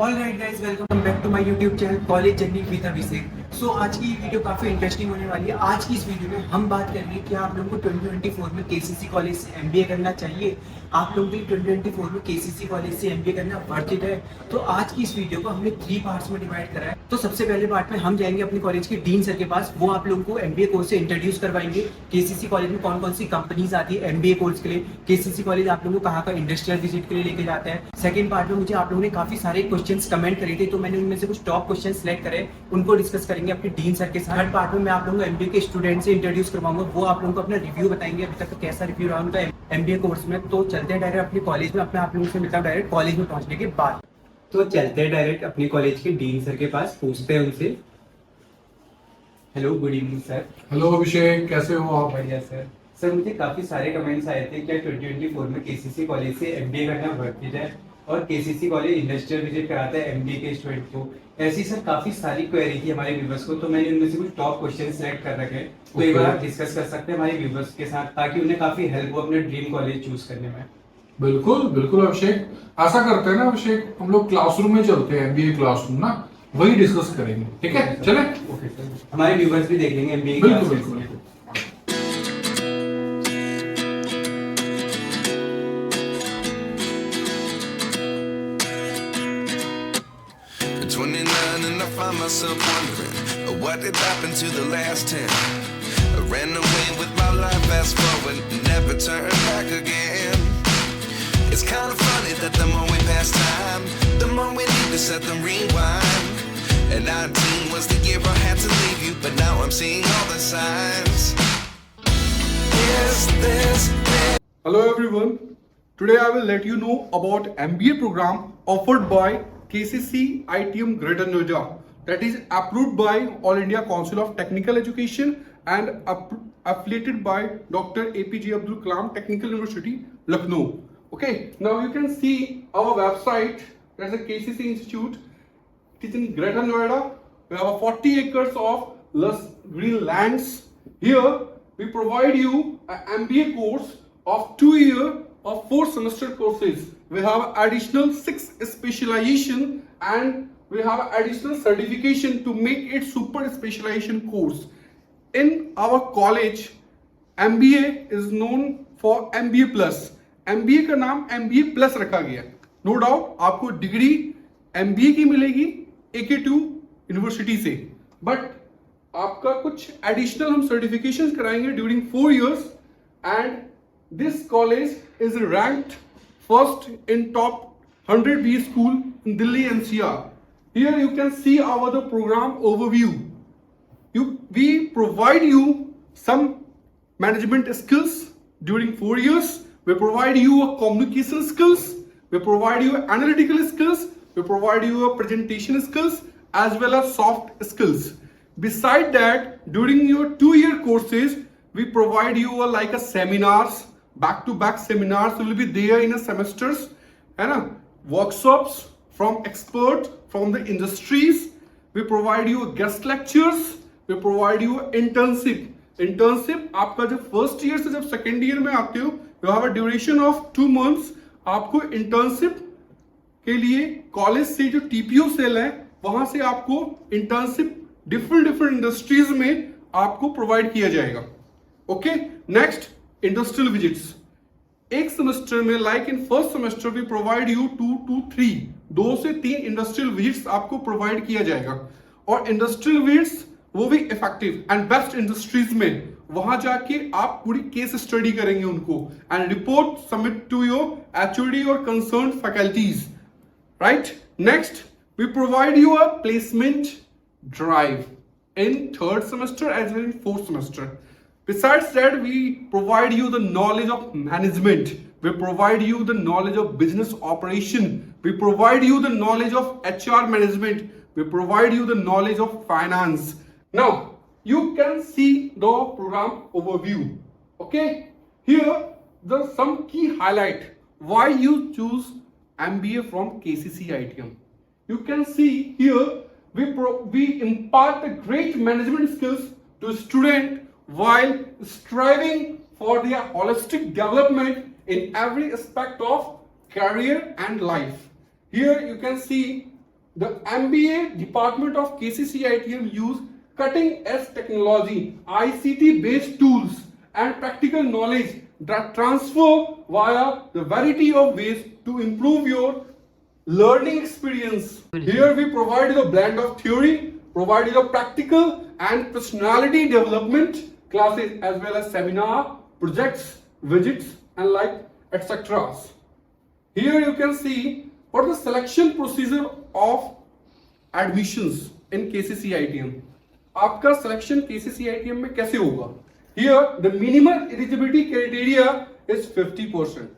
All right guys, welcome back to my YouTube channel college journey with Abhishek. So आज की video काफ़ी interesting होने वाली है। आज की इस वीडियो में हम बात करेंगे कि आप लोगों को 2024 में केसीसी कॉलेज से एमबीए करना चाहिए। आप लोगों को 2024 में केसीसी कॉलेज से एमबीए करना वर्थ इट है। तो आज की इस वीडियो को हमने 3 पार्ट्स में डिवाइड करा है। तो सबसे पहले पार्ट में हम जाएंगे अपने कॉलेज के डीन सर के पास। वो आप लोगों को एमबीए कोर्स से इंट्रोड्यूस करवाएंगे। केसीसी कॉलेज में कौन कौन सी कंपनीज आती है एमबीए कोर्स के लिए, केसीसी कॉलेज आप लोगों को कहाँ का इंडस्ट्रियल विजिट के लिए लेके जाता है। सेकंड पार्ट में मुझे आप लोगों ने काफी सारे क्वेश्चंस कमेंट करे थे, तो मैंने उनमें से कुछ टॉप क्वेश्चन सेलेक्ट करे, उनको डिस्कस करेंगे अपने डीन सर के साथ। थर्ड पार्ट में मैं आप लोगों को एमबीए के स्टूडेंट से इंट्रोड्यूस करवाऊंगा। वो आप लोगों को अपना रिव्यू बताएंगे अभी तक का कैसा रिव्यू रहा उनका एमबीए कोर्स में। तो चलते हैं डायरेक्ट अपने कॉलेज में। अपने आप लोगों से मिलता हूं डायरेक्ट कॉलेज में पहुंचने के बाद। तो चलते हैं डायरेक्ट अपने कॉलेज के डीन सर के पास, पूछते हैं उनसे। Hello, good evening sir. Hello Abhishek, कैसे हो आप? बढ़िया सर। सर मुझे काफी सारे कमेंट्स आए थे क्या 2024 में केसीसी कॉलेज से एमबीए करना वर्थ इट है और केसीसी कॉलेज इंडस्ट्रियल विजिट कराता है एमबीए के स्टूडेंट को। ऐसी सर काफी सारी क्वेरी थी हमारे व्यूवर्स को, तो मैंने उनमें से कुछ टॉप क्वेश्चन सेलेक्ट कर रखे हैं। तो एक बार आप डिस्कस कर सकते हैं हमारे व्यूवर्स के साथ, ताकि उन्हें काफी हेल्प हो अपने ड्रीम कॉलेज चूज करने में। बिल्कुल बिल्कुल अभिषेक, ऐसा करते हैं ना अभिषेक, हम लोग क्लासरूम में चलते हैं, एमबीए क्लासरूम ना, वही डिस्कस करेंगे। ठीक है, चले। ओके सर, हमारे व्यूवर्स भी देख लेंगे एमबीए बिल्कुल बिल्कुल। At 29 and I find myself wondering what did happen to the last 10. I ran away with my life, fast forward, never turn back again. It's kind of funny that the more we pass time, the more we need to set them rewind. And 19 was the year I had to leave you, but now I'm seeing all the signs. Is this it? Hello everyone. Today I will let you know about MBA program offered by KCC ITM Greater Noida, that is approved by All India Council of Technical Education and affiliated by Dr. APJ Abdul Kalam Technical University, Lucknow. Okay, now you can see our website. That's the KCC Institute. It is in Greater Noida. We have 40 acres of lush green lands. Here we provide you an MBA course of 2 year of 4 semester courses. We have additional 6 specialization and we have additional certification to make it super specialization course. In our college, MBA is known for MBA plus. MBA का नाम MBA plus रखा गया। No doubt आपको degree MBA की मिलेगी AK2 university से, but आपका कुछ एडिशनल हम सर्टिफिकेशंस कराएंगे during 4 years and this college is ranked first in top 100 B school in Delhi NCR. Here you can see our the program overview. We provide you some management skills during 4 years. We provide you a communication skills. We provide you analytical skills. We provide you a presentation skills as well as soft skills. Beside that, during your 2-year courses, we provide you like a seminars, back-to-back seminars will be there in a semesters, and workshops from experts from the industries. We provide you guest lectures. We provide you internship. Internship आपका जब first year से जब second year में आते हो, you have a duration of 2 months. आपको internship के लिए कॉलेज से जो टीपीओ सेल है वहां से आपको इंटर्नशिप डिफरेंट इंडस्ट्रीज में आपको प्रोवाइड किया जाएगा। Okay, next industrial visits. एक सेमेस्टर में like in first semester we provide you 2 to 3 2 से 3 इंडस्ट्रियल विजिट्स आपको प्रोवाइड किया जाएगा। और इंडस्ट्रियल विजिट्स वो भी इफेक्टिव एंड बेस्ट इंडस्ट्रीज में वहां जाके आप पूरी केस स्टडी करेंगे उनको and report submit to your HOD और concern faculties, right. Next we provide you a placement drive in 3rd semester as well in 4th semester. Besides that, we provide you the knowledge of management. We provide you the knowledge of business operation. We provide you the knowledge of HR management. We provide you the knowledge of finance. Now, you can see the program overview. Okay, here the some key highlight why you choose MBA from KCC ITM. You can see here we impart the great management skills to student while striving for their holistic development in every aspect of career and life. Here you can see The MBA Department of KCC ITM use cutting edge technology, ICT based tools and practical knowledge that transfer via the variety of ways to improve your learning experience. Here we provide you a blend of theory, provide you the practical and personality development classes as well as seminar, projects, widgets and like etc. Here you can see what the selection procedure of admissions in KCC ITM. आपका selection KCC ITM में कैसे होगा? Here the minimum eligibility criteria is 50%.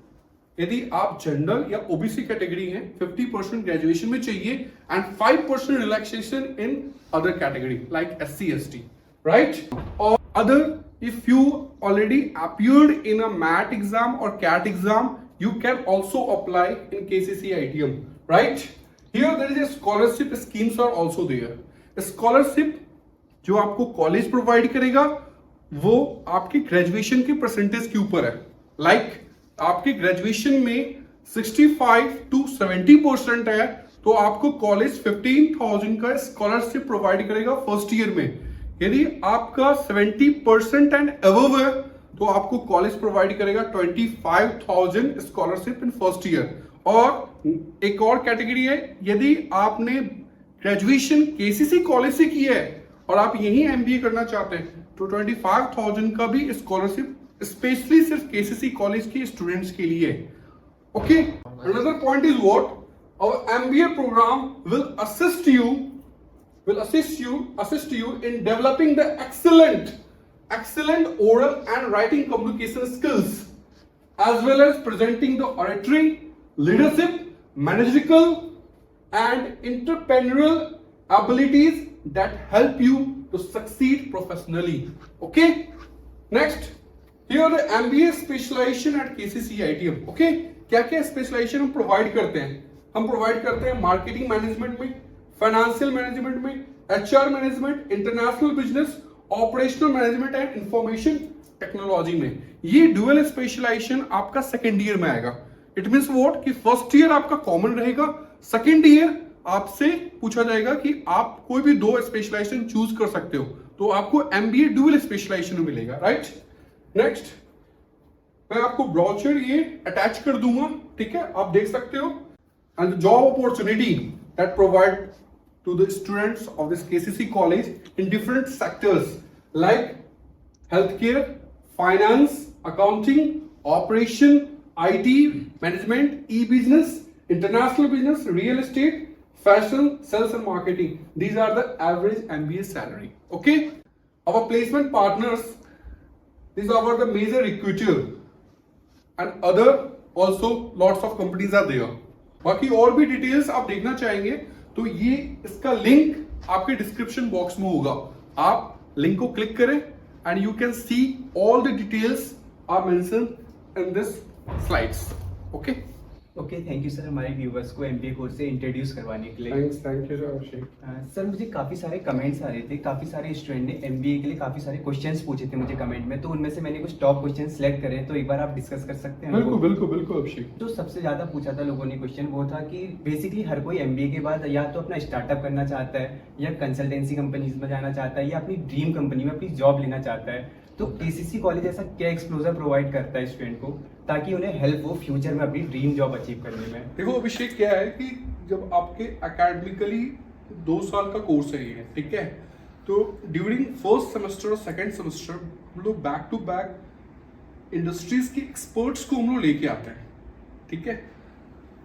यदि आप general या OBC category हैं 50% graduation में चाहिए and 5% relaxation in other category like SC ST, right? और other if you already appeared in a MAT exam or CAT exam, you can also apply in KCC ITM, right? Here there is a scholarship schemes are also there. Scholarship जो आपको college provide करेगा वो आपके graduation के percentage के ऊपर है. Like आपके ग्रेजुएशन में 65 to 70% है तो आपको कॉलेज 15,000 का स्कॉलरशिप प्रोवाइड करेगा फर्स्ट ईयर में. यदि आपका 70% एंड अबव है तो आपको कॉलेज प्रोवाइड करेगा 25,000 स्कॉलरशिप इन फर्स्ट ईयर. और एक और कैटेगरी है, यदि आपने ग्रेजुएशन केसीसी कॉलेज से की है और आप यहीं एमबीए करना चाहते हैं तो 25,000 का भी स्कॉलरशिप स्पेशली सिर्फ केसीसी कॉलेज के स्टूडेंट्स के लिए. Okay, another point is what our MBA programme will assist you in developing the excellent oral and writing communication skills as well as presenting the oratory, leadership, managerial and entrepreneurial abilities that help you to succeed professionally. Okay, next, here the MBA specialization at KCC ITM. Okay, क्या क्या specialisation हम provide करते हैं? हम provide करते हैं marketing management में, financial management में, HR management, international business, operational management and information technology में. ये डुअल स्पेशलाइजेशन आपका सेकेंड ईयर में आएगा. इट मीन्स व्हाट कि फर्स्ट ईयर आपका कॉमन रहेगा, सेकेंड ईयर आपसे पूछा जाएगा कि आप कोई भी दो स्पेशलाइजेशन चूज कर सकते हो तो आपको एमबीए डुअल स्पेशलाइजेशन मिलेगा, राइट? नेक्स्ट, मैं आपको ब्रोचर ये अटैच कर दूंगा, ठीक है, आप देख सकते हो. And job opportunity that provide to the students of this KCC college in different sectors like healthcare, finance, accounting, operation, IT, management, e-business, international business, real estate, fashion, sales and marketing. These are the average MBA salary. Okay? Our placement partners, these are the major recruiter and other also lots of companies are there. बाकी और भी details आप देखना चाहेंगे तो ये इसका link आपके डिस्क्रिप्शन बॉक्स में होगा. आप लिंक को क्लिक करें and you can see all the details are mentioned in this slides. Okay okay, thank you sir हमारे व्यूवर्स को एमबीए कोर्स से इंट्रोड्यूस करवाने के लिए. Thank you Abhishek. सर मुझे काफ़ी सारे कमेंट्स आ रहे थे, काफ़ी सारे स्टूडेंट ने एमबीए के लिए काफ़ी सारे क्वेश्चंस पूछे थे मुझे कमेंट में, तो उनमें से मैंने कुछ टॉप क्वेश्चन सेलेक्ट करे तो एक बार आप डिस्कस कर सकते हैं. बिल्कुल बिल्कुल बिल्कुल अभिषेक. जो सबसे ज़्यादा पूछा था लोगों ने क्वेश्चन वो था कि बेसिकली हर कोई एमबीए के बाद या तो अपना स्टार्टअप करना चाहता है या कंसल्टेंसी कंपनीज में जाना चाहता है या अपनी ड्रीम कंपनी में अपनी जॉब लेना चाहता है. तो केसीसी कॉलेज ऐसा क्या एक्सप्लोजर प्रोवाइड करता है स्टूडेंट को ताकि उन्हें हेल्प हो फ्यूचर में अपनी ड्रीम जॉब अचीव करने में? देखो अभिषेक, क्या है कि जब आपके एकेडमिकली 2 साल का कोर्स है ये, ठीक है, तो ड्यूरिंग फर्स्ट सेमेस्टर और सेकेंड सेमेस्टर हम लोग बैक टू बैक इंडस्ट्रीज के एक्सपर्ट्स को हम लोग लेके आते हैं, ठीक है,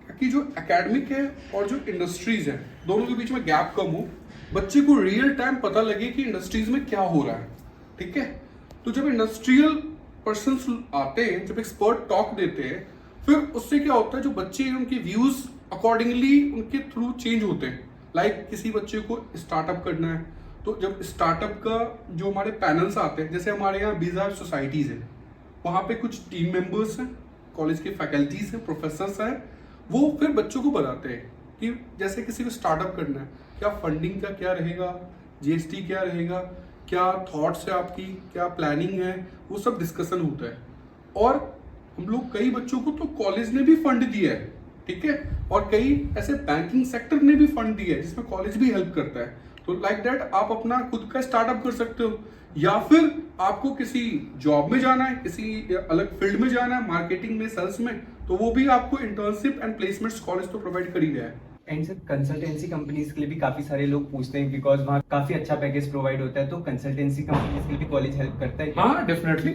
ताकि जो एकेडमिक है और जो इंडस्ट्रीज है दोनों के बीच में गैप कम हो, बच्चे को रियल टाइम पता लगे कि इंडस्ट्रीज में क्या हो रहा है, ठीक है. तो जब इंडस्ट्रियल पर्सन्स आते हैं, जब एक्सपर्ट टॉक देते हैं, फिर उससे क्या होता है जो बच्चे हैं उनके व्यूज अकॉर्डिंगली उनके थ्रू चेंज होते हैं. लाइक किसी बच्चे को स्टार्टअप करना है तो जब स्टार्टअप का जो हमारे पैनल्स आते हैं, जैसे हमारे यहाँ बीजा सोसाइटीज है, वहाँ पे कुछ टीम मेंबर्स हैं, कॉलेज के फैकल्टीज हैं, प्रोफेसर्स हैं, वो फिर बच्चों को बताते हैं कि जैसे किसी को स्टार्टअप करना है, क्या फंडिंग का क्या रहेगा, जीएसटी क्या रहेगा, क्या थॉट्स है आपकी, क्या प्लानिंग है, वो सब डिस्कशन होता है. और हम लोग कई बच्चों को तो कॉलेज ने भी फंड दिया है, ठीक है। और कई ऐसे बैंकिंग सेक्टर ने भी फंड दिया है जिसमें कॉलेज भी हेल्प करता है। तो लाइक दैट आप अपना खुद का स्टार्टअप कर सकते हो, या फिर आपको किसी जॉब में जाना है, किसी अलग फील्ड में जाना है, मार्केटिंग में, सेल्स में, तो वो भी आपको इंटर्नशिप एंड प्लेसमेंट्स कॉलेज तो प्रोवाइड कर ही रहा है। एंड सर कंसल्टेंसी कंपनीज के लिए भी काफी सारे लोग पूछते हैं बिकॉज वहाँ काफी अच्छा पैकेज प्रोवाइड होता है, तो कंसल्टेंसी कंपनीज के लिए भी कॉलेज हेल्प करता है क्या? हाँ डेफिनेटली,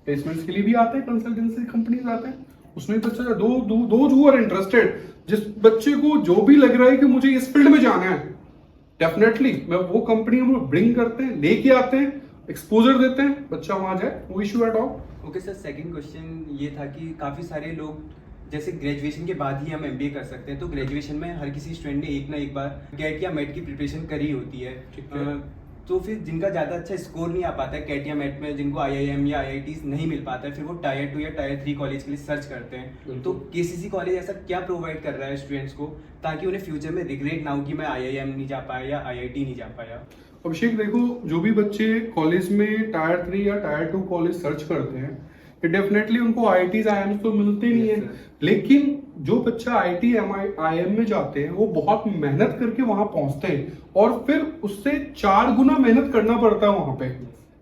प्लेसमेंट्स के लिए भी आते हैं, कंसल्टेंसी कंपनीज आते हैं, उसमें तो अच्छा दो हु आर इंटरेस्टेड, जिस बच्चे को जो भी लग रहा है कि मुझे इस फील्ड में जाना है, डेफिनेटली मैं वो कंपनी हम ब्रिंग करते हैं, लेके आते हैं, एक्सपोजर देते हैं, बच्चा वहां जाए, no issue at all. Okay sir, second question ये था कि काफ़ी सारे लोग जैसे ग्रेजुएशन के बाद ही हम एमबीए कर सकते हैं, तो ग्रेजुएशन में हर किसी स्टूडेंट ने एक ना एक बार कैट या मेट की प्रिपरेशन करी होती है, ठीक है। तो फिर जिनका ज़्यादा अच्छा स्कोर नहीं आ पाता है कैट या मेट में, जिनको आईआईएम या आईआईटीज नहीं मिल पाता है, फिर वो टायर 2 या टायर 3 कॉलेज के लिए सर्च करते हैं। तो केसीसी कॉलेज ऐसा क्या प्रोवाइड कर रहा है स्टूडेंट्स को ताकि उन्हें फ्यूचर में रिग्रेट ना हो कि मैं आईआईएम नहीं जा पाया या आईआईटी नहीं जा पाया? अभिषेक देखो, जो भी बच्चे कॉलेज में टायर 3 या टायर 2 कॉलेज सर्च करते हैं, डेफिनेटली उनको आईआईटीज आईएम तो मिलते नहीं है, लेकिन जो बच्चा आईआईटी आईएम में जाते हैं वो बहुत मेहनत करके वहां पहुंचते हैं, और फिर उससे 4 गुना मेहनत करना पड़ता है वहां पे।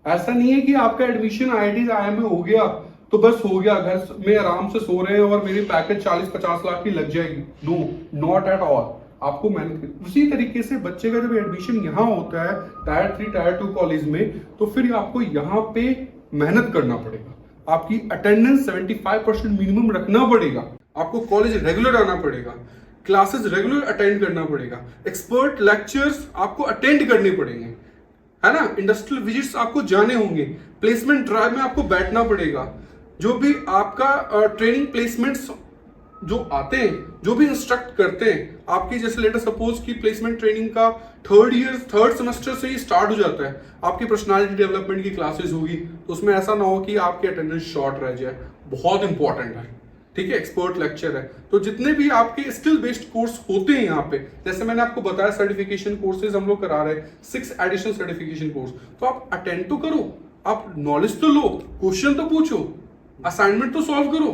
ऐसा नहीं है कि आपका एडमिशन आईआईटीज आईएम में हो गया तो बस हो गया, घर में आराम से सो रहे हैं और मेरी पैकेज 40-50 लाख की लग जाएगी। नो, नॉट एट ऑल, आपको मेहनत। उसी तरीके से बच्चे का जब एडमिशन यहाँ होता है टायर 3 टायर 2 कॉलेज में, तो फिर आपको यहाँ पे मेहनत करना पड़ेगा, आपकी अटेंडेंस 75% मिनिमम रखना पड़ेगा, आपको कॉलेज रेगुलर आना पड़ेगा, क्लासेस रेगुलर अटेंड करना पड़ेगा, एक्सपर्ट लेक्चर्स आपको अटेंड करने पड़ेंगे, है ना, इंडस्ट्रियल विजिट्स आपको जाने होंगे, प्लेसमेंट ड्राइव में आपको बैठना पड़ेगा, जो भी आपका ट्रेनिंग प्लेसमेंट्स जो आते हैं, जो भी इंस्ट्रक्ट करते हैं आपकी, जैसे लेटर सपोज की प्लेसमेंट ट्रेनिंग का थर्ड सेमेस्टर से ही स्टार्ट हो जाता है, आपकी पर्सनालिटी डेवलपमेंट की क्लासेस होगी, तो उसमें ऐसा ना हो कि आपकी अटेंडेंस शॉर्ट रह जाए, बहुत इंपॉर्टेंट है, ठीक है। एक्सपर्ट लेक्चर है, तो जितने भी आपके स्किल बेस्ड कोर्स होते हैं यहाँ पे, जैसे मैंने आपको बताया सर्टिफिकेशन कोर्सेज हम लोग करा रहे हैं, 6 एडिशनल सर्टिफिकेशन कोर्स, तो आप अटेंड तो करो, आप नॉलेज तो लो, क्वेश्चन तो पूछो, असाइनमेंट तो सॉल्व करो,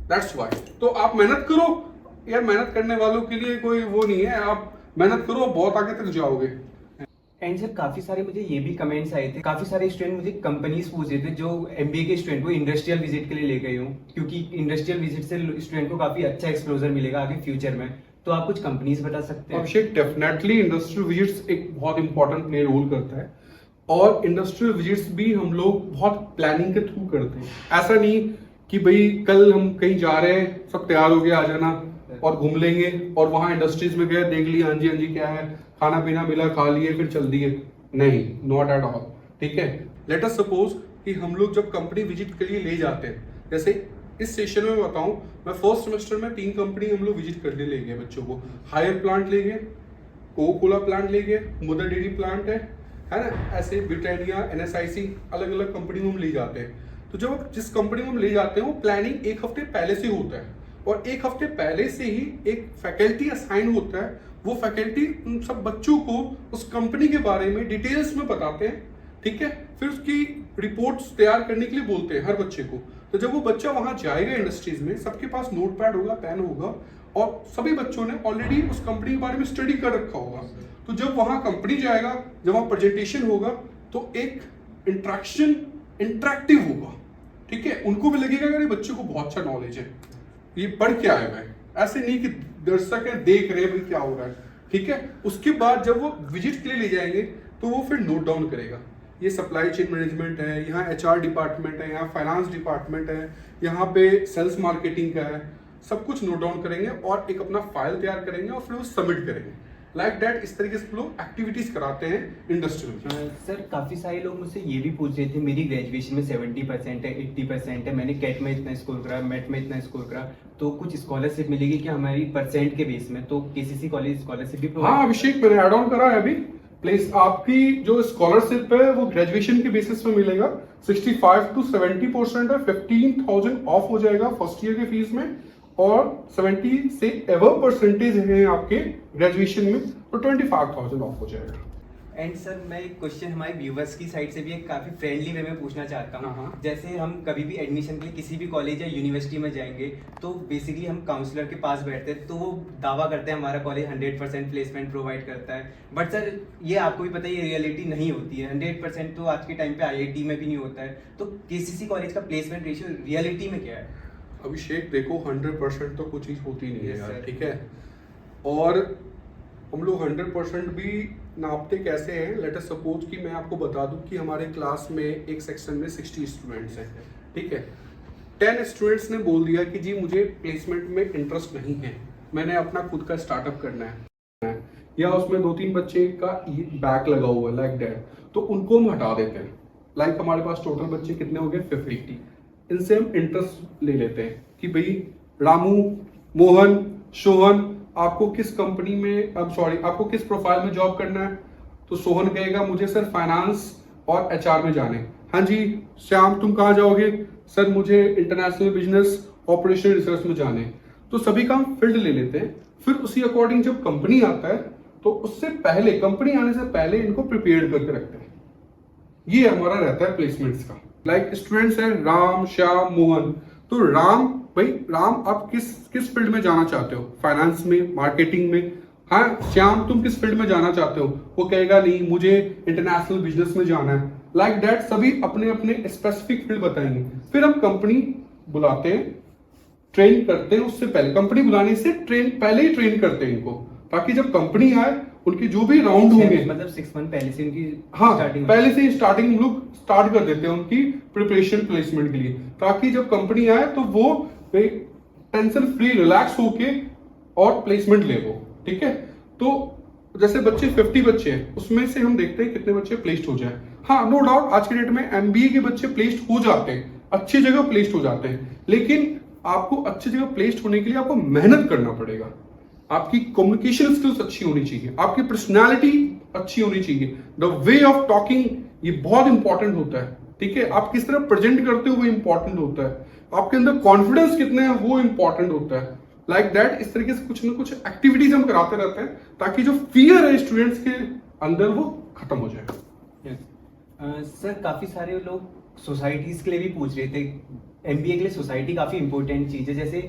दैट्स व्हाई। तो आप मेहनत करो यार, मेहनत करने वालों के लिए कोई वो नहीं है, आप मेहनत करो, बहुत आगे तक जाओगे। एंड सर काफी सारे मुझे ये भी कमेंट्स आए थे, काफी सारे स्टूडेंट मुझे कंपनीज पूछ रहे थे जो एमबीए के स्टूडेंट को इंडस्ट्रियल विजिट के लिए ले गए हूँ, क्योंकि इंडस्ट्रियल विजिट से स्टूडेंट को काफी अच्छा एक्सपोजर मिलेगा आगे फ्यूचर में, तो आप कुछ कंपनीज बता सकते हैं? अभिषेक, डेफिनेटली इंडस्ट्रियल विजिट्स एक बहुत इंपॉर्टेंट प्ले रोल करता है, और इंडस्ट्रियल विजिट्स भी हम लोग बहुत प्लानिंग के थ्रू करते हैं। ऐसा नहीं कि भाई कल हम कहीं जा रहे हैं, सब तैयार हो गया, आ जाना और घूम लेंगे, और वहां इंडस्ट्रीज में गए, देख लिया, हाँ जी क्या है, खाना पीना मिला, खा लिए, फिर चल दिए, नहीं, नॉट एट ऑल, ठीक है। लेट अस सपोज कि हम लोग जब कंपनी विजिट के लिए ले जाते हैं, जैसे इस सेशन में बताऊं, मैं फर्स्ट सेमेस्टर में 3 कंपनी हम लोग विजिट करने ले गए बच्चों को, हायर प्लांट ले गए, कोको कोला प्लांट ले गए, मदर डेयरी प्लांट है ना, ऐसे ब्रिटानिया, NSIC, अलग अलग कंपनी में हम ले जाते हैं। तो जब जिस कंपनी में हम ले जाते हैं वो प्लानिंग 1 हफ्ते पहले से होता है, और 1 हफ्ते पहले से ही एक फैकल्टी असाइन होता है, वो फैकल्टी उन सब बच्चों को उस कंपनी के बारे में डिटेल्स में बताते हैं, ठीक है। फिर उसकी रिपोर्ट्स तैयार करने के लिए बोलते हैं हर बच्चे को। तो जब वो बच्चा वहां जाएगा इंडस्ट्रीज में, सबके पास नोट पैड होगा, पेन होगा, और सभी बच्चों ने ऑलरेडी उस कंपनी के बारे में स्टडी कर रखा होगा। तो जब वहां कंपनी जाएगा, जब वहां प्रेजेंटेशन होगा, तो एक इंटरेक्टिव होगा, ठीक है। उनको भी लगेगा कि बच्चे को बहुत अच्छा नॉलेज है, ये पढ़ के आए हैं, ऐसे नहीं कि दर्शक है देख रहे हैं क्या हो रहा है, ठीक है। उसके बाद जब वो विजिट के लिए ले जाएंगे तो वो फिर नोट डाउन करेगा, ये सप्लाई चेन मैनेजमेंट है, यहाँ HR डिपार्टमेंट है, यहाँ फाइनेंस डिपार्टमेंट है, यहाँ पे सेल्स मार्केटिंग का है, सब कुछ नोट डाउन करेंगे और एक अपना फाइल तैयार करेंगे और फिर वो सबमिट करेंगे। लाइक दैट, इस तरीके से लोग एक्टिविटीज कराते हैं इंडस्ट्रियल। सर काफी सारे लोग मुझसे ये भी पूछ रहे थे, मेरी ग्रेजुएशन में 70% है, 80% है, मैंने कैट में इतना स्कोर करा, मेट में इतना स्कोर करा, तो कुछ स्कॉलरशिप मिलेगी क्या हमारी परसेंट के बेस में? तो केसीसी कॉलेज स्कॉलरशिप भी प्रोवाइड? हाँ अभिषेक, मैंने एड ऑन करा है अभी। प्लीज आपकी जो स्कॉलरशिप है वो ग्रेजुएशन के बेसिस पे मिलेगा, 65 to 70% है, 15,000 ऑफ हो जाएगा फर्स्ट ईयर के फीस में, और 70 से एबव परसेंटेज है आपके ग्रेजुएशन में तो 25,000 ऑफ हो जाएगा। एंड सर मैं एक क्वेश्चन हमारे व्यूवर्स की साइड से भी एक काफ़ी फ्रेंडली वे में पूछना चाहता हाँ, हूँ। हाँ। जैसे हम कभी भी एडमिशन के लिए किसी भी कॉलेज या यूनिवर्सिटी में जाएंगे तो बेसिकली हम काउंसलर के पास बैठते हैं तो वो दावा करते हैं हमारा कॉलेज 100% प्लेसमेंट प्रोवाइड करता है, बट सर ये आपको भी पता है ये रियलिटी नहीं होती है। 100% तो आज के टाइम पे IIT में भी नहीं होता है। तो KCC कॉलेज का प्लेसमेंट रेशियो रियलिटी में क्या है? अभिषेक देखो 100% तो कुछ चीज़ होती नहीं है Yes, यार, sir. ठीक है। और हम लोग 100% भी नापते कैसे हैं, लेट अस सपोज कि मैं आपको बता दूं कि हमारे क्लास में एक सेक्शन में 60 स्टूडेंट्स हैं, ठीक है। 10 स्टूडेंट्स ने बोल दिया कि जी मुझे प्लेसमेंट में इंटरेस्ट नहीं है, मैंने अपना खुद का स्टार्टअप करना है, या उसमें 2-3 बच्चे का बैक लगा हुआ है लाइक दैट, तो उनको हम हटा देते हैं। लाइक हमारे पास टोटल बच्चे कितने हो गए 50, इनसे हम इंटरेस्ट ले लेते हैं कि भाई रामू, मोहन, सोहन आपको किस कंपनी में आपको किस प्रोफाइल में जॉब करना है। तो सोहन कहेगा मुझे सर फाइनेंस और HR में जाने। हाँ जी श्याम तुम कहाँ जाओगे? सर मुझे इंटरनेशनल बिजनेस ऑपरेशन रिसर्च में जाने। तो सभी का हम फील्ड ले लेते हैं, फिर उसी अकॉर्डिंग जब कंपनी आता है तो उससे पहले, कंपनी आने से पहले इनको प्रिपेयर करके रखते हैं। ये हमारा रहता है प्लेसमेंट्स का। लाइक स्टूडेंट्स हैं राम, श्याम, मोहन। तो राम आप किस फील्ड में जाना चाहते हो? फाइनेंस में, मार्केटिंग में। हाँ श्याम तुम किस फील्ड में जाना चाहते हो? वो कहेगा नहीं मुझे इंटरनेशनल बिजनेस में जाना है। लाइक दैट सभी अपने अपने स्पेसिफिक फील्ड बताएंगे। फिर हम कंपनी बुलाते हैं, ट्रेन करते हैं। उससे पहले कंपनी बुलाने से पहले ही ट्रेन करते हैं इनको, ताकि जब कंपनी आए उनके जो भी राउंड होंगे, मतलब 6 मंथ पहले से उनकी हाँ स्टार्टिंग पहले से स्टार्टिंग हम लोग स्टार्ट कर देते हैं उनकी प्रिपरेशन प्लेसमेंट के लिए, ताकि जब कंपनी आए तो वो टेंशन फ्री रिलैक्स होके और प्लेसमेंट ले वो, ठीक है। तो जैसे बच्चे 50 बच्चे हैं, उसमें से हम देखते हैं कितने बच्चे प्लेस्ड हो जाए। हाँ नो डाउट आज के डेट में MBA के बच्चे प्लेस्ड हो जाते हैं, अच्छी जगह प्लेस्ड हो जाते हैं, लेकिन आपको अच्छी जगह प्लेस्ड होने के लिए आपको मेहनत करना पड़ेगा। आपकी कम्युनिकेशन स्किल्स अच्छी होनी चाहिए, आपकी पर्सनालिटी अच्छी होनी चाहिए, द वे ऑफ टॉकिंग ये बहुत इंपॉर्टेंट होता है, ठीक है। आप किस तरह प्रेजेंट करते हो वो इंपॉर्टेंट होता है, आपके अंदर कॉन्फिडेंस कितने हैं वो इंपॉर्टेंट होता है। लाइक दैट इस तरीके से कुछ ना कुछ एक्टिविटीज हम कराते रहते हैं, ताकि जो फियर है स्टूडेंट्स के अंदर वो खत्म हो जाए। सर काफ़ी सारे लोग सोसाइटीज़ के लिए भी पूछ रहे थे। MBA के लिए सोसाइटी काफ़ी इंपॉर्टेंट चीज़ है। जैसे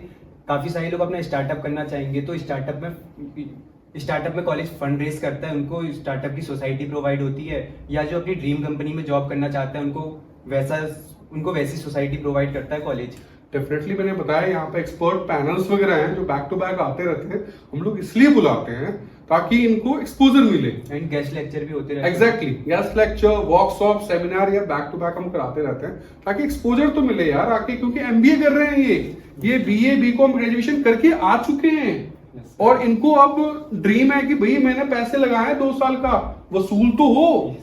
काफ़ी सारे लोग अपना स्टार्टअप करना चाहेंगे तो स्टार्टअप में कॉलेज फंड रेज करता है, उनको स्टार्टअप की सोसाइटी प्रोवाइड होती है, या जो अपनी ड्रीम कंपनी में जॉब करना चाहते हैं उनको वैसी सोसाइटी प्रोवाइड करता है कॉलेज। डेफिनेटली मैंने बताया यहाँ पे एक्सपर्ट पैनल्स वगैरह हैं जो बैक टू बैक आते रहते हैं, हम लोग इसलिए बुलाते हैं ताकि इनको एक्सपोजर मिले। एंड गेस्ट लेक्चर भी होते रहते हैं। Exactly guest lecture, workshop, seminar या बैक टू बैक हम कराते रहते हैं, ताकि एक्सपोजर तो मिले यार आके, क्योंकि MBA कर रहे हैं ये BA BCom ग्रेजुएशन करके आ चुके हैं, और इनको अब ड्रीम है कि भाई मैंने पैसे लगाए 2 साल का, वसूल तो हो,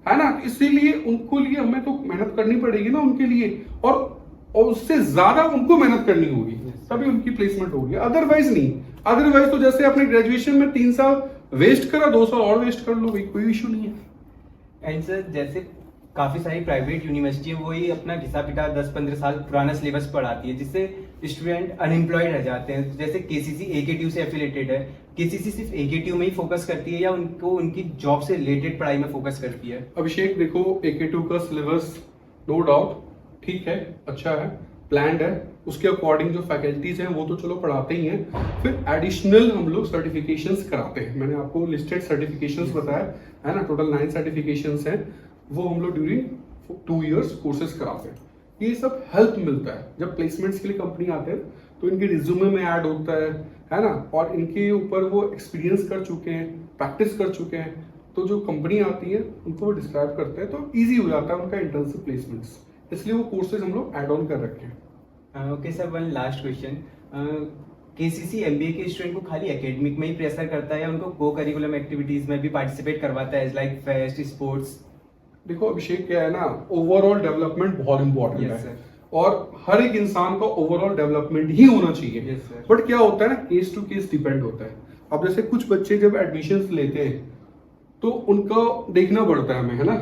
है ना। इसीलिए उनको लिए हमें तो मेहनत करनी पड़ेगी ना उनके लिए, और उससे ज्यादा उनको मेहनत करनी होगी, तभी उनकी प्लेसमेंट होगी, अदरवाइज नहीं। अदरवाइज तो जैसे अपने ग्रेजुएशन में 3 साल वेस्ट करा, 2 साल और वेस्ट कर लो, कोई इशू नहीं है। एंड सर जैसे काफ़ी सारी प्राइवेट यूनिवर्सिटी है वही अपना घिसा पिटा 10-15 साल पुराना सिलेबस पढ़ाती है, जिससे स्टूडेंट अनएम्प्लॉयड रह जाते हैं। जैसे KCC AKTU से एफिलेटेड है, KCC सिर्फ AKTU में ही फोकस करती है या उनको उनकी जॉब से रिलेटेड पढ़ाई में फोकस करती है? अभिषेक देखो AKTU का सिलेबस नो डाउट ठीक है, अच्छा है, प्लान्ड है, उसके अकॉर्डिंग जो फैकल्टीज हैं वो तो चलो पढ़ाते ही हैं, फिर एडिशनल हम लोग सर्टिफिकेशंस कराते हैं। मैंने आपको लिस्टेड सर्टिफिकेशंस बताया है ना, टोटल 9 सर्टिफिकेशंस हैं, वो हम लोग ड्यूरिंग 2 इयर्स कोर्सेज कराते हैं। ये सब हेल्प मिलता है जब प्लेसमेंट्स के लिए कंपनी आते हैं, तो इनके रिज्यूमे में ऐड होता है ना, और इनके ऊपर वो एक्सपीरियंस कर चुके हैं, प्रैक्टिस कर चुके हैं, तो जो कंपनी आती है उनको वो डिस्क्राइब करते हैं, तो ईजी हो जाता है उनका इंटर्नशिप प्लेसमेंट्स, इसलिए वो कोर्सेज हम लोग ऐड ऑन कर रखे हैं। Okay sir, one last question. KCC MBA के स्टूडेंट को खाली एकेडमिक में ही प्रेशर करता है या उनको को करिकुलम एक्टिविटीज में भी पार्टिसिपेट करवाता है, लाइक फेस्ट, स्पोर्ट्स? देखो अभिषेक क्या है ना, ओवरऑल डेवलपमेंट बहुत इंपॉर्टेंट है, और हर एक इंसान का ओवरऑल डेवलपमेंट ही होना चाहिए। बट क्या होता है ना, केस टू केस डिपेंड होता है। अब जैसे कुछ बच्चे जब एडमिशन लेते हैं तो उनका देखना पड़ता है हमें, है ना,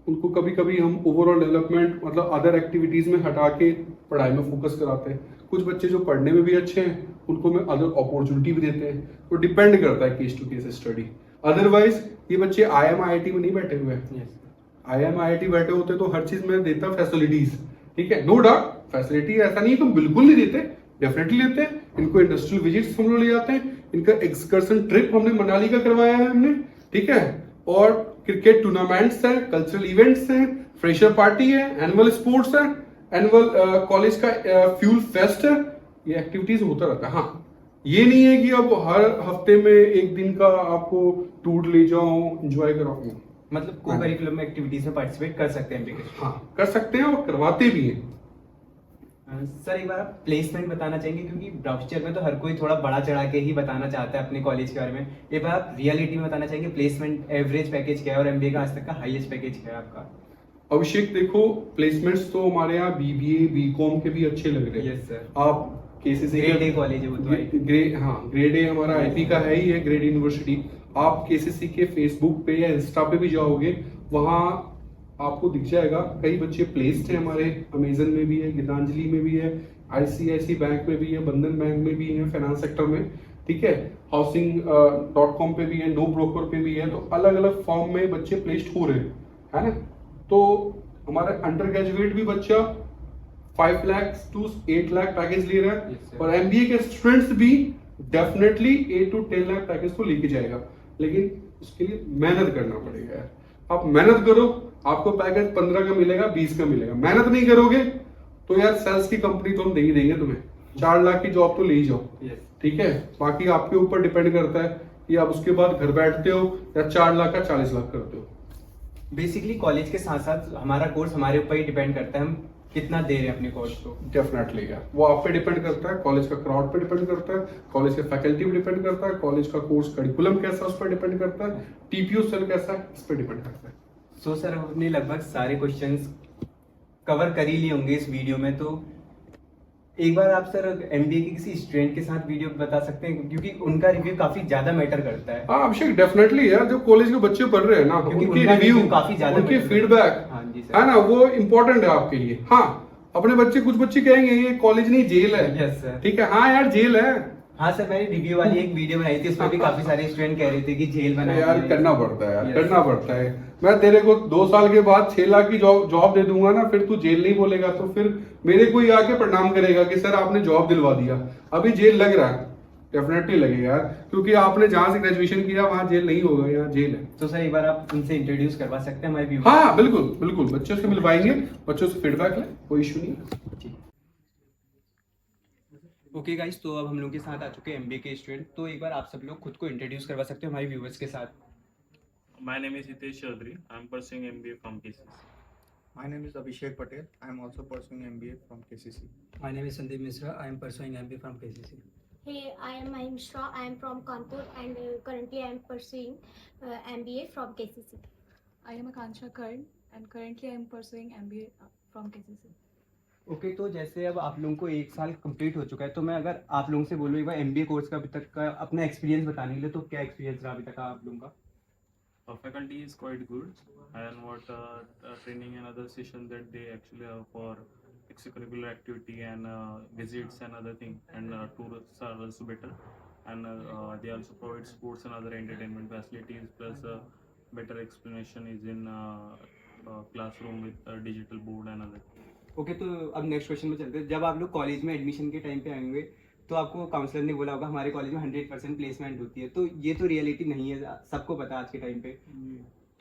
उनको कभी कभी हम ओवरऑल डेवलपमेंट मतलब अदर एक्टिविटीज में हटा के पढ़ाई में फोकस कराते हैं। कुछ बच्चे जो पढ़ने में भी अच्छे हैं उनको मैं अदर अपॉर्चुनिटी भी देते हैं, तो डिपेंड करता है case to case study. Otherwise ये बच्चे IIM IIT में नहीं बैठे हुए हैं। यस IIM IIT बैठे होते तो हर चीज में देता फैसिलिटीज, ठीक है, नो डाउट फैसिलिटी ऐसा नहीं है तुम बिल्कुल नहीं देते, डेफिनेटली देते हैं। इनको इंडस्ट्रियल विजिट्स हम लोग ले जाते हैं, इनका एक्सकर्सन ट्रिप हमने मनाली का करवाया है हमने, ठीक है, और क्रिकेट टूर्नामेंट्स है, कल्चरल इवेंट्स हैं, फ्रेशर पार्टी है, एनुअल स्पोर्ट्स है, एनुअल कॉलेज का फ्यूल फेस्ट है, ये एक्टिविटीज होता रहता है। हाँ, ये नहीं है कि अब हर हफ्ते में एक दिन का आपको टूर ले जाओ, एंजॉय कराओ। मतलब को करिकुलम एक्टिविटीज में पार्टिसिपेट कर सकते हैं MBA के। हाँ, कर सकते हैं और करवाते भी हैं। सर एक बार आप प्लेसमेंट बताना चाहेंगे, क्योंकि ब्राउचर में तो हर कोई थोड़ा बड़ा चढ़ा के ही बताना चाहता है अपने कॉलेज के बारे में। एक बार आप रियलिटी में बताना चाहेंगे प्लेसमेंट एवरेज पैकेज क्या है और MBA का आज तक का हाईएस्ट पैकेज क्या है आपका? अभिषेक देखो, प्लेसमेंट्स तो हमारे यहाँ BBA BCom के भी अच्छे लग रहे हैं। Yes sir. आप KCC ग्रेड ए कॉलेज है वो तो ग्रेड ए हमारा IP का है ही है, ग्रेड यूनिवर्सिटी। आप KCC के फेसबुक पे या इंस्टा पे भी जाओगे, वहाँ आपको दिख जाएगा कई बच्चे प्लेस्ड हैं हमारे। अमेजन में भी है, गीतांजलि में भी है, ICICI बैंक में भी है, बंधन बैंक में भी है, फाइनेंस सेक्टर में, ठीक है, housing.com पे भी है, नो ब्रोकर पे भी है। तो अलग अलग फॉर्म में बच्चे प्लेस्ड हो रहे हैं, है ना। तो हमारा अंडर ग्रेजुएट भी बच्चा 5 लाख to 8 लाख पैकेज ले रहा है, Yes, sir. और MBA के स्टूडेंट्स भी डेफिनेटली 8 to 10 लाख पैकेज तो लेके जाएगा, लेकिन उसके लिए मेहनत करना पड़ेगा यार। आप मेहनत करो, आपको पैकेज 15 का मिलेगा, 20 का मिलेगा। मेहनत नहीं करोगे तो यार सेल्स की कंपनी तो हम दे ही देंगे तुम्हें, 4 लाख की जॉब तो ले ही जाओ, यस ठीक है। बाकी आपके ऊपर डिपेंड करता है कि आप उसके बाद घर बैठते हो या 4 लाख का 40 लाख करते हो। बेसिकली कॉलेज के साथ साथ हमारा कोर्स हमारे ऊपर ही डिपेंड करता है, हम कितना दे रहे हैं अपने कोर्स को। डेफिनेटली यार, वो आप पे डिपेंड करता है, कॉलेज का क्राउड पे डिपेंड करता है, कॉलेज के फैकल्टी पे डिपेंड करता है, कॉलेज का कोर्स करिकुलम कैसा है उस पर डिपेंड करता है, TPO सेल कैसा है इस पर डिपेंड करता है। सो सर हमने लगभग सारे क्वेश्चंस कवर कर ही लिए होंगे इस वीडियो में, तो एक बार आप सर MBA के किसी स्टूडेंट के साथ वीडियो बता सकते हैं, क्योंकि उनका रिव्यू काफी ज्यादा मैटर करता है। हाँ अभिषेक, डेफिनेटली यार, जो कॉलेज के बच्चे पढ़ रहे हैं ना, क्योंकि उनकी उनका रिव्यू, review काफी ज्यादा उनकी matter फीडबैक, हाँ जी सर। है ना, वो इम्पोर्टेंट है आपके लिए। हाँ, अपने बच्चे, कुछ बच्चे कहेंगे ये कॉलेज नहीं जेल है, यस सर। ठीक है, हाँ यार जेल है। हाँ सर, मैंने रिव्यू वाली एक वीडियो बनाई थी, उसमें भी काफी सारे स्टूडेंट कह रहे थे कि जेल बना यार करना पड़ता है यार, Yes. करना पड़ता है। मैं तेरे को 2 साल के बाद 6 लाख की जॉब दे दूंगा ना, फिर तू जेल नहीं बोलेगा, तो फिर मेरे को ही आके प्रणाम करेगा कि सर आपने जॉब दिलवा दिया। अभी जेल लग रहा है, डेफिनेटली लगेगा यार, क्योंकि आपने जहां से ग्रेजुएशन किया वहां जेल नहीं होगा, यहाँ जेल है। तो सर एक बार आप उनसे इंट्रोड्यूस करवा सकते हैं हमारे व्यूअर्स? हाँ बिल्कुल बिल्कुल, बच्चों से मिलवाएंगे, बच्चों से फीडबैक लें, कोई इशू नहीं है। ओके गाइस, तो अब हम लोग के साथ आ चुके हैं MBA के स्टूडेंट, तो एक बार आप सब लोग खुद को इंट्रोड्यूस करवा सकते हैं हमारे व्यूअर्स के साथ। My name is Hitesh Chaudhary. I'm pursuing MBA from KCC. My name is Abhishek Patel. I am also pursuing MBA from KCC. My name is Sandeep Misra. I am pursuing MBA from KCC. Hey, I am Mahim Shah. I am from Kanpur and currently I am pursuing MBA from KCC. I am Akansha Karn and currently I am pursuing MBA from KCC. Okay तो जैसे अब आप लोगों को 1 साल complete हो चुका है, तो मैं अगर आप लोगों से बोलूँ एक बार MBA कोर्स का अभी तक का अपना एक्सपीरियंस बताने के लिए, तो क्या एक्सपीरियंस रहा अभी तक का आप लोगों का? Faculty is quite good, and what training and other sessions that they actually have for extracurricular activity and visits and other thing, and tours are also better, and they also provide sports and other entertainment facilities, plus better explanation is in classroom with digital board and other. Okay तो अब next question में चलते हैं। जब आप लोग college में admission के टाइम पे आएंगे, तो आपको काउंसलर ने बोला होगा हमारे कॉलेज में 100% प्लेसमेंट होती है, तो ये तो रियलिटी नहीं है, सबको पता है आज के टाइम पे।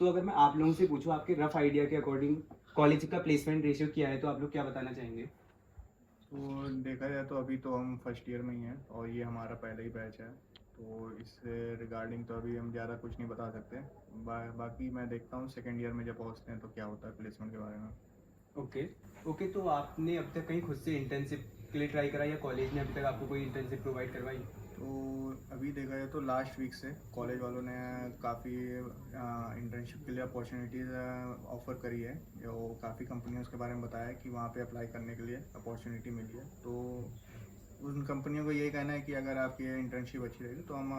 तो अगर मैं आप लोगों से पूछूं आपके रफ आइडिया के अकॉर्डिंग कॉलेज का प्लेसमेंट रेशियो क्या है, तो आप लोग क्या बताना चाहेंगे? तो देखा जाए तो अभी तो हम फर्स्ट ईयर में ही हैं और ये हमारा पहला ही बैच है, तो इससे रिगार्डिंग तो अभी हम ज़्यादा कुछ नहीं बता सकते। बाकी मैं देखता हूँ सेकेंड ईयर में जब पहुँचते हैं तो क्या होता है प्लेसमेंट के बारे में। ओके तो आपने अब तक कहीं खुद से इंटर्नशिप के लिए ट्राई करा या कॉलेज ने अभी तक आपको कोई इंटर्नशिप प्रोवाइड करवाई? तो अभी देखा जाए तो लास्ट वीक से कॉलेज वालों ने काफ़ी इंटर्नशिप के लिए अपॉर्चुनिटीज़ ऑफ़र करी है, जो काफ़ी कंपनियों के बारे में बताया है कि वहाँ पे अप्लाई करने के लिए अपॉर्चुनिटी मिली है। तो उन कंपनियों को यही कहना है कि अगर आपकी इंटर्नशिप अच्छी रहेगी तो हम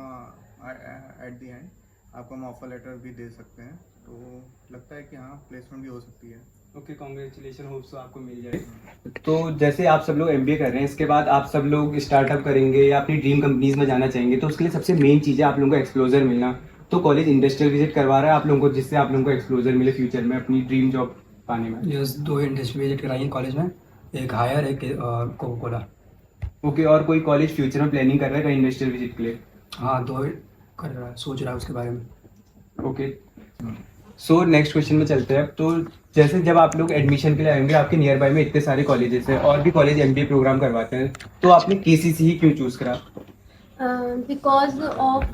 एट दी एंड आपको हम ऑफ़र लेटर भी दे सकते हैं, तो लगता है कि हाँ प्लेसमेंट भी हो सकती है। ओके कॉन्ग्रेचुलेशन, होप सो आपको मिल जाए। तो जैसे आप सब लोग MBA कर रहे हैं, इसके बाद आप सब लोग स्टार्टअप करेंगे या अपनी ड्रीम कंपनीज में जाना चाहेंगे, तो उसके लिए सबसे मेन चीज़ है आप लोगों को एक्सप्लोजर मिलना। तो कॉलेज इंडस्ट्रियल विजिट करवा रहा है आप लोगों को, जिससे आप लोगों को एक्सपोजर मिले फ्यूचर में अपनी ड्रीम जॉब पाने में। यस, 2 इंडस्ट्री विजिट कराई है कॉलेज में, एक हायर एक कोका कोला। ओके, और कोई कॉलेज फ्यूचर में प्लानिंग कर रहा है कहीं इंडस्ट्रियल विजिट के लिए? हाँ, 2 कर रहा है, सोच रहा है उसके बारे में। ओके, सो नेक्स्ट क्वेश्चन में चलते हैं। तो जैसे जब आप लोग एडमिशन के लिए आएंगे, आपके नियर बाय में इतने सारे कॉलेजेस हैं और भी कॉलेज एमबीए प्रोग्राम करवाते हैं, तो आपने केसीसी ही क्यों चूज करा? बिकॉज ऑफ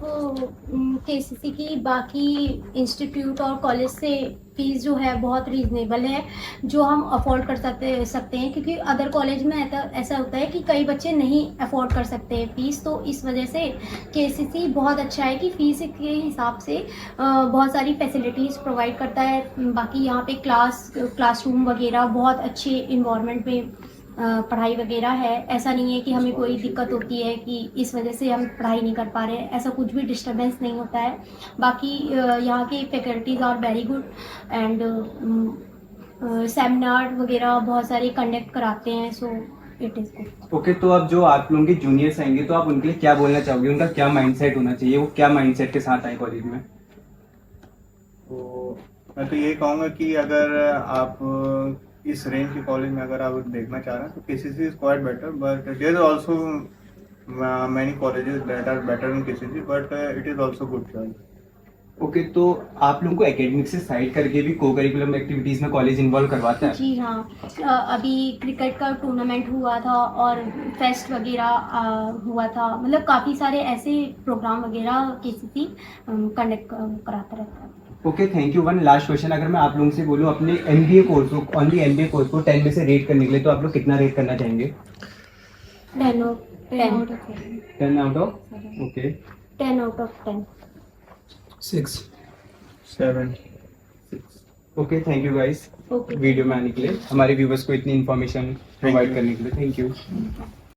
केसीसी की बाकी इंस्टीट्यूट और कॉलेज से फीस जो है बहुत रीज़नेबल है, जो हम अफोर्ड कर सकते हैं, क्योंकि अदर कॉलेज में ऐसा होता है कि कई बच्चे नहीं अफोर्ड कर सकते हैं फीस। तो इस वजह से केसीसी बहुत अच्छा है कि फ़ीस के हिसाब से बहुत सारी फैसिलिटीज़ प्रोवाइड करता है। बाकी यहाँ पे क्लासरूम वगैरह बहुत अच्छे इन्वायरमेंट में पढ़ाई वगैरह है। ऐसा नहीं है कि हमें कोई दिक्कत होती है कि इस वजह से हम पढ़ाई नहीं कर पा रहे हैं, ऐसा कुछ भी डिस्टर्बेंस नहीं होता है। बाकी यहाँ के faculties are very good and seminar वगैरह बहुत सारे कंडक्ट कराते हैं, so it is good. Okay, तो अब जो आप लोगों के जूनियर्स आएंगे तो आप उनके लिए क्या बोलना चाहोगे? उनका क्या माइंडसेट होना चाहिए, वो क्या माइंडसेट के साथ आए कॉलेज में? तो मैं तो ये कहूँगा कि अगर आप इस रेंज के कॉलेज में अगर आप देखना चाह रहे हैं तो KCC is quite better, but there is also many colleges that are better than KCC, but it is also good choice. Okay, तो आप लोगों को एकेडमिक से साइड करके भी को करिकुलम एक्टिविटीज़ में कॉलेज इन्वॉल्व करवाता है? जी हाँ, अभी क्रिकेट का टूर्नामेंट हुआ था और फेस्ट वगैरह हुआ था, मतलब काफ़ी सारे ऐसे प्रोग्राम वगैरह केसीसी कंडक्ट कराता रहता है। Okay, thank you. One last question, अगर मैं आप लोगों से बोलूँ अपने एमबीए कोर्स को, ओनली एमबीए कोर्स को 10 में से रेट करने के लिए, तो आप लोग कितना रेट करना चाहेंगे? 10 out of 10. 10 out of? Okay, 10 out of 10. 6. 7. Okay, thank you guys Okay. Video में आने के लिए, हमारे व्यूवर्स को इतनी इन्फॉर्मेशन प्रोवाइड करने के लिए। Thank you.